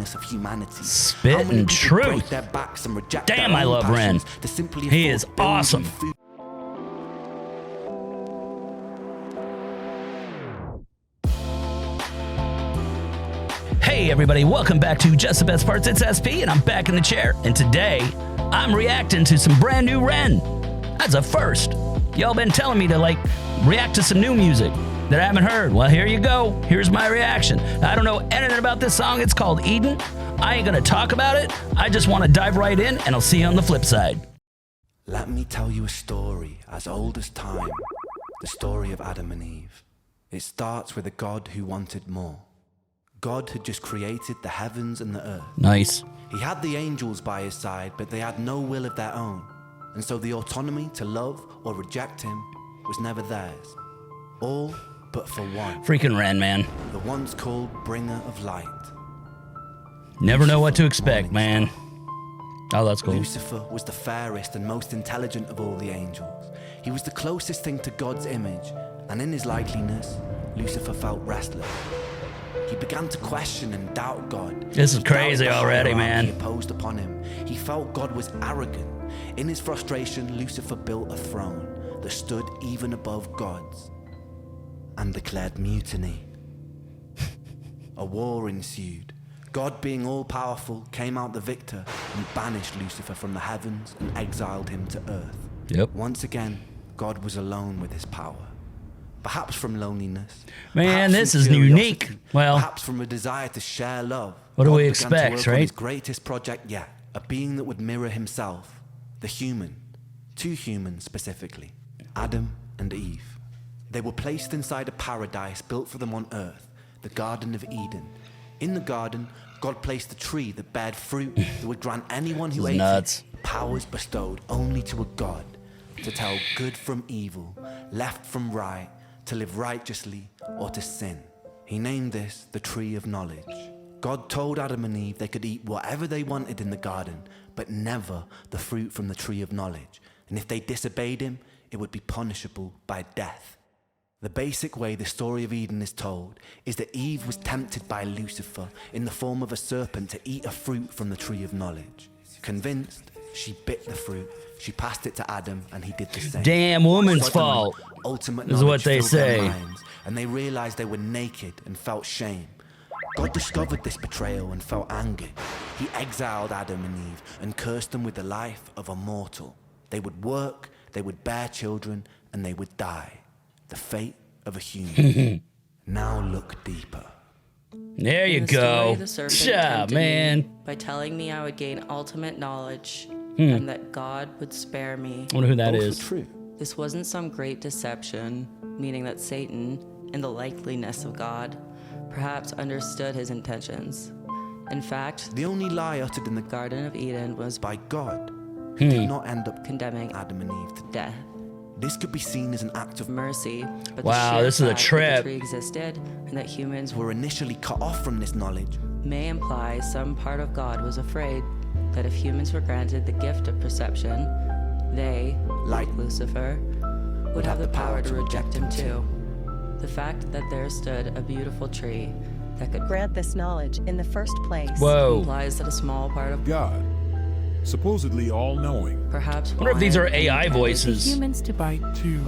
weakness of humanity. Spitting truth. Break their backs and reject Damn, their I own love Ren. passions to simply He afford is building awesome. food. Hey everybody, welcome back to Just the Best Parts. It's SP and I'm back in the chair. And today, I'm reacting to some brand new REN. That's a first. Y'all been telling me to react to some new music that I haven't heard. Well, here you go. Here's my reaction. I don't know anything about this song. It's called Eden. I ain't gonna talk about it. I just want to dive right in and I'll see you on the flip side. Let me tell you a story as old as time. The story of Adam and Eve. It starts with a God who wanted more. God had just created the heavens and the earth. Nice. He had the angels by his side, but they had no will of their own. And so the autonomy to love or reject him was never theirs. All but for one. Freaking REN, man. The once called bringer of light. Never know what to expect, man. Oh, that's cool. Lucifer was the fairest and most intelligent of all the angels. He was the closest thing to God's image, and in his likeliness, Lucifer felt restless. He began to question and doubt God. This is He crazy doubted the already, hierarchy man. Imposed upon him. He felt God was arrogant. In his frustration, Lucifer built a throne that stood even above God's and declared mutiny. A war ensued. God, being all-powerful, came out the victor and banished Lucifer from the heavens and exiled him to earth. Yep. Once again, God was alone with his power. Perhaps from loneliness. Man, perhaps this from is curiosity, unique. Well, perhaps from a desire to share love. What do God we began expect, to work right? on his greatest project yet, a being that would mirror himself, the human, two humans specifically, Adam and Eve. They were placed inside a paradise built for them on earth, the Garden of Eden. In the garden, God placed a tree that bared fruit that would grant anyone who This is ate nuts. it powers bestowed only to a God, to tell good from evil, left from right, to live righteously or to sin. He named this the Tree of Knowledge. God told Adam and Eve they could eat whatever they wanted in the garden, but never the fruit from the Tree of Knowledge. And if they disobeyed him, it would be punishable by death. The basic way the story of Eden is told is that Eve was tempted by Lucifer in the form of a serpent to eat a fruit from the Tree of Knowledge. Convinced, she bit the fruit. She passed it to Adam, and he did the same. damn woman's Suddenly, fault. ultimate This is what knowledge they filled their say. minds, and they realized they were naked and felt shame. God discovered this betrayal and felt angered. He exiled Adam and Eve and cursed them with the life of a mortal. They would work, they would bear children, and they would die. The fate of a human. Now look deeper. There you In the story, go. the serpent Yeah, tempted me man. by telling me I would gain ultimate knowledge and that God would spare me. I wonder who that Both is. were true. This wasn't some great deception, meaning that Satan, in the likeliness of God, perhaps understood his intentions. In fact, The only lie uttered in the Garden of Eden was by God did not end up condemning Adam and Eve to death. death. This could be seen as an act of Mercy, but Wow, the sheer this is a fact that trip. the tree existed and that humans were initially cut off from this knowledge. may imply some part of God was afraid that if humans were granted the gift of perception, they, like Lucifer, would have the power to reject him too. The fact that there stood a beautiful tree that could grant this knowledge in the first place. Whoa. implies that a small part of God, supposedly all-knowing. perhaps I wonder if these are wanted AI intended voices. Humans to Bite too.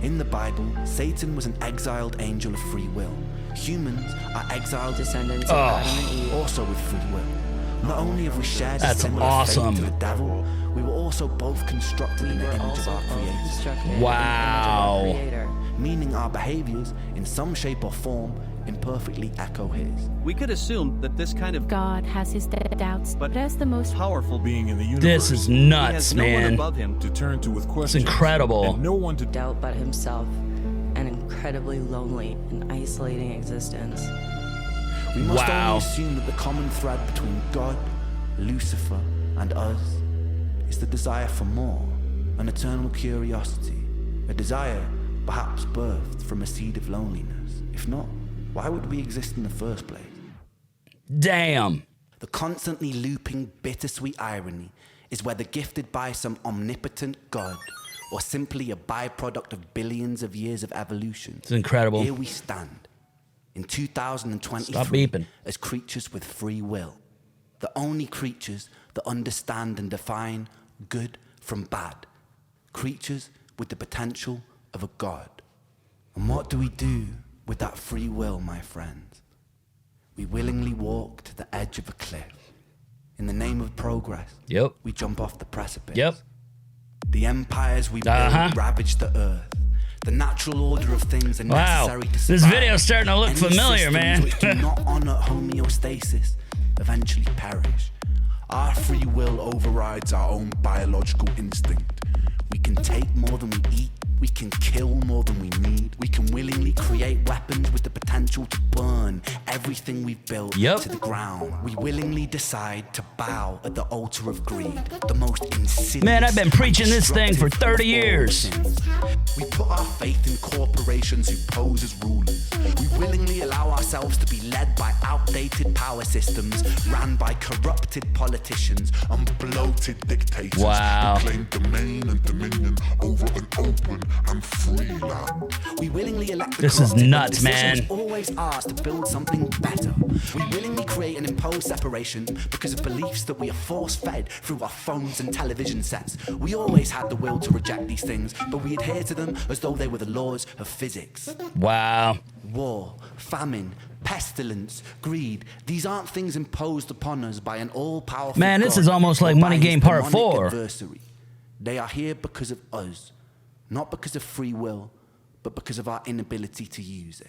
In the Bible, Satan was an exiled angel of free will. Humans are exiled descendants Oh. of Adam and Eve. also with free will. Not only have we shared a That's similar awesome. fate to the devil, we were also both constructed in We the were image of also our both Creator, constructed in the Wow. image of our Creator. meaning our behaviors, in some shape or form, imperfectly echo his. We could assume that this kind of God has his doubts, but as the most powerful Being in the universe. This is he nuts, has no one man. above him to turn to with questions. incredible. And no one to Doubt but himself, an incredibly lonely and isolating existence. We must Wow. only assume that the common thread between God, Lucifer, and us is the desire for more, an eternal curiosity, a desire perhaps birthed from a seed of loneliness. If not, why would we exist in the first place? Damn. The constantly looping bittersweet irony is whether gifted by some omnipotent God or simply a byproduct of billions of years of evolution. It's incredible. Here we stand in 2023 Stop beeping. as creatures with free will. the only creatures that understand and define good from bad. Creatures with the potential of a god. And what do we do with that free will, my friends? We willingly walk to the edge of a cliff. In the name of progress, Yep. we jump off the precipice. Yep. The empires we build ravage the earth. The natural order of things are necessary to survive. This video's starting to look Any familiar, systems man. which do not honor homeostasis eventually perish. Our free will overrides our own biological instinct. We can take more than we eat. We can kill more than we need. We can willingly create weapons with the potential to burn everything we've built to the ground. We willingly decide to bow at the altar of greed, the most insidious. Man, I've been preaching this thing for 30 years. We put our faith in corporations who pose as rulers. We willingly allow ourselves to be led by outdated power systems ran by corrupted politicians and bloated dictators Wow. who claim domain and dominion over an open and free land. We willingly elect the This is corrupted nuts, decisions man. always ours to build something better. We willingly create and impose separation because of beliefs that we are force-fed through our phones and television sets. We always had the will to reject these things, but we adhere to them as though they were the laws of physics. Wow. War, famine, pestilence, greed. These aren't things imposed upon us by an all-powerful Man, this God is almost or like by Money his Game Part demonic 4. adversary. They are here because of us, not because of free will, but because of our inability to use it.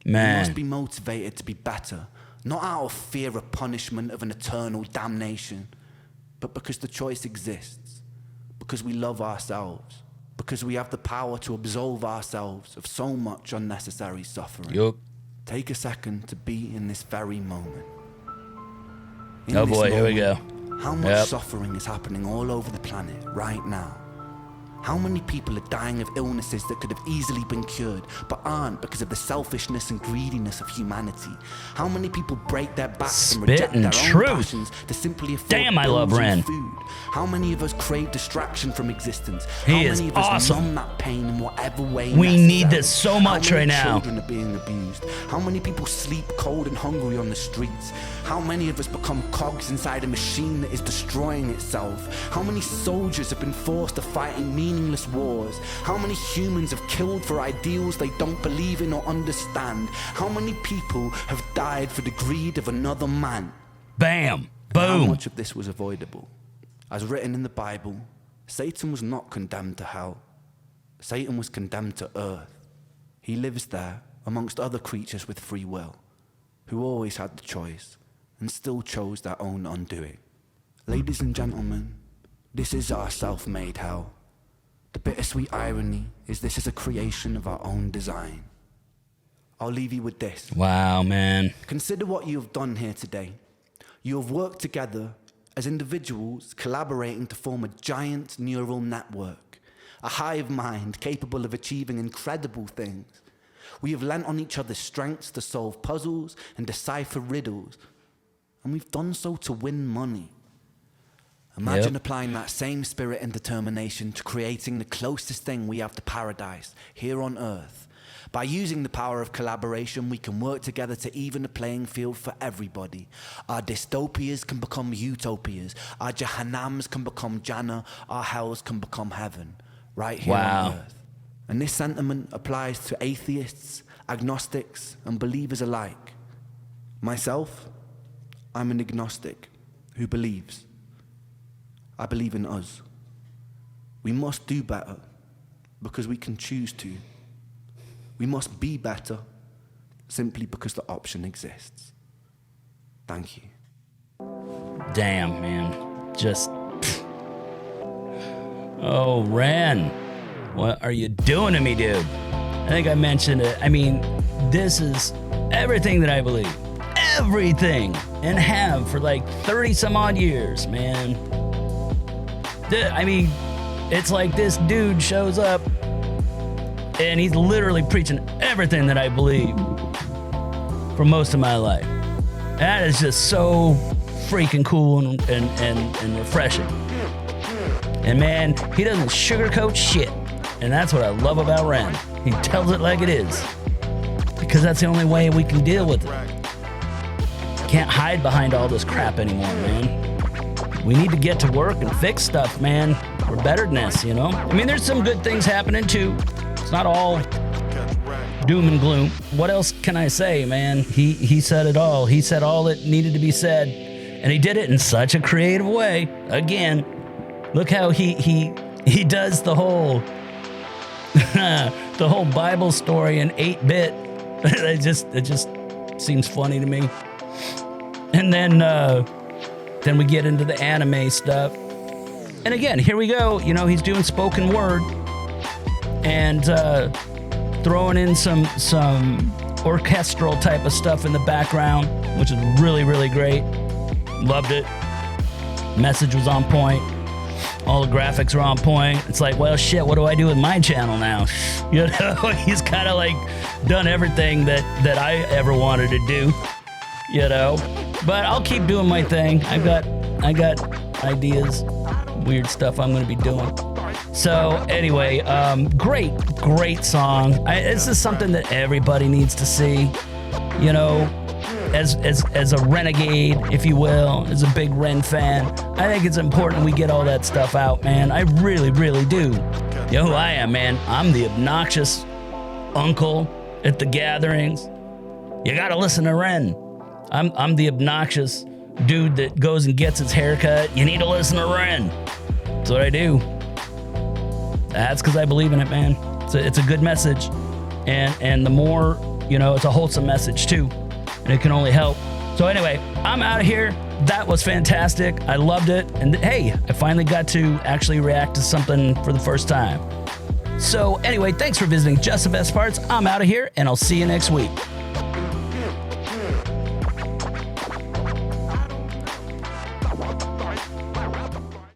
We must Man. be motivated to be better, not out of fear of punishment of an eternal damnation, but because the choice exists, because we love ourselves, because we have the power to absolve ourselves of so much unnecessary suffering. Yup. Take a second to be in this very moment. In Oh this boy, here we moment, go. How much Yep. suffering is happening all over the planet right now? How many people are dying of illnesses that could have easily been cured, but aren't because of the selfishness and greediness of humanity? How many people break their backs and reject Spittin' their truth. own passions to simply afford Damn, I love bills and Ren. food? How many of us crave distraction from existence? He How is many of us awesome. numb that pain in whatever way We necessary? need this so much How many right now. children are being abused? How many people sleep cold and hungry on the streets? How many of us become cogs inside a machine that is destroying itself? How many soldiers have been forced to fight in meaningless wars? How many humans have killed for ideals they don't believe in or understand? How many people have died for the greed of another man? Bam. How Boom. much of this was avoidable? As written in the Bible, Satan was not condemned to hell. Satan was condemned to earth. He lives there amongst other creatures with free will, who always had the choice and still chose their own undoing. Ladies and gentlemen, this is our self-made hell. The bittersweet irony is this is a creation of our own design. I'll leave you with this. Wow, man. Consider what you have done here today. You have worked together as individuals collaborating to form a giant neural network, a hive mind capable of achieving incredible things. We have lent on each other's strengths to solve puzzles and decipher riddles, and we've done so to win money. Imagine applying that same spirit and determination to creating the closest thing we have to paradise here on Earth. By using the power of collaboration, we can work together to even the playing field for everybody. Our dystopias can become utopias. Our Jahannams can become Jannah. Our hells can become heaven, right here on Earth. And this sentiment applies to atheists, agnostics, and believers alike. Myself, I'm an agnostic who believes. I believe in us. We must do better because we can choose to. We must be better simply because the option exists. Thank you. Damn, man. Just. Oh, Ren. What are you doing to me, dude? I think I mentioned it. I mean, this is everything that I believe. Everything. And have for like 30 some odd years, man. I mean, it's like this dude shows up and he's literally preaching everything that I believe for most of my life. That is just so freaking cool and refreshing. And man, he doesn't sugarcoat shit. And that's what I love about Ren. He tells it like it is. Because that's the only way we can deal with it. can't hide behind all this crap anymore, man. We need to get to work and fix stuff, man. We're better than this, you know? I mean, there's some good things happening too. It's not all doom and gloom. What else can I say, man? He said it all. He said all that needed to be said, and he did it in such a creative way. Again, look how he does the whole the whole Bible story in 8-bit. It just seems funny to me. And then we get into the anime stuff. And again, here we go. You know, he's doing spoken word and throwing in some orchestral type of stuff in the background, which is really, really great. Loved it. Message was on point. All the graphics are on point. It's like, well, shit, what do I do with my channel now? You know, he's kind of like done everything that I ever wanted to do, you know. But I'll keep doing my thing. I got ideas, weird stuff I'm going to be doing. So anyway, great song. This is something that everybody needs to see, you know. As a renegade, if you will, as a big Ren fan, I think it's important we get all that stuff out, man. I really, really do. You know who I am, man? I'm the obnoxious uncle at the gatherings. You gotta listen to Ren. I'm the obnoxious dude that goes and gets his haircut. You need to listen to Ren. That's what I do. That's because I believe in it, man. It's a good message, and the more, you know, it's a wholesome message too. And it can only help. So anyway, I'm out of here. That was fantastic. I loved it. And hey, I finally got to actually react to something for the first time. So anyway, thanks for visiting Just the Best Parts. I'm out of here, and I'll see you next week.